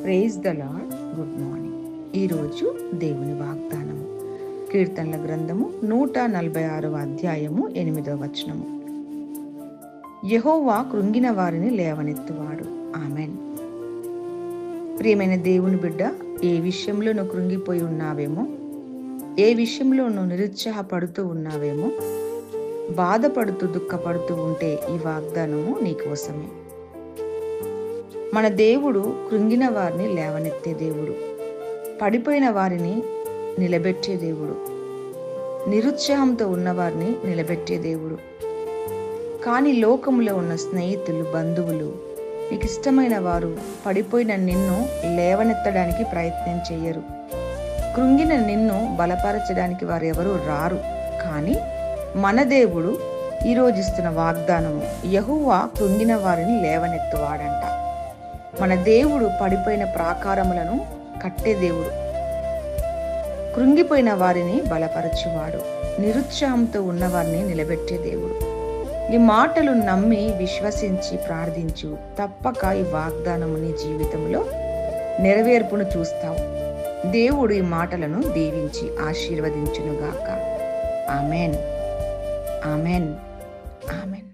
Praise the Lord. Good morning. ఈరోజు దేవుని వాగ్దానము కీర్తనల గ్రంథము 146వ అధ్యాయము 8వ వచనము. యెహోవా కృంగిన వారిని లేవనెత్తువాడు. ఆమెన్. ప్రియమైన దేవుని బిడ్డ, ఏ విషయంలో నువ్వు కృంగిపోయి ఉన్నావేమో, ఏ విషయంలో నువ్వు నిరుత్సాహపడుతూ ఉన్నావేమో, బాధపడుతూ దుఃఖపడుతూ ఉంటే ఈ వాగ్దానము నీకోసమే. మన దేవుడు కృంగిన వారిని లేవనెత్తే దేవుడు, పడిపోయిన వారిని నిలబెట్టే దేవుడు, నిరుత్సాహంతో ఉన్నవారిని నిలబెట్టే దేవుడు. కానీ లోకములో ఉన్న స్నేహితులు, బంధువులు, నీకు ఇష్టమైన వారు పడిపోయిన నిన్ను లేవనెత్తడానికి ప్రయత్నం చెయ్యరు. కృంగిన నిన్ను బలపరచడానికి వారు ఎవరూ రారు. కానీ మన దేవుడు ఈరోజు ఇస్తున్న వాగ్దానము, యెహోవా కృంగిన వారిని లేవనెత్తువాడంట. మన దేవుడు పడిపోయిన ప్రాకారములను కట్టే దేవుడు, కృంగిపోయిన వారిని బలపరచువాడు, నిరుత్సాహంతో ఉన్నవారిని నిలబెట్టే దేవుడు. ఈ మాటలు నమ్మి విశ్వసించి ప్రార్థించు, తప్పక ఈ వాగ్దానము నీ జీవితంలో నెరవేర్పును చూస్తావు. దేవుడు ఈ మాటలను దీవించి ఆశీర్వదించునుగాక. ఆమెన్. ఆమెన్. ఆమెన్.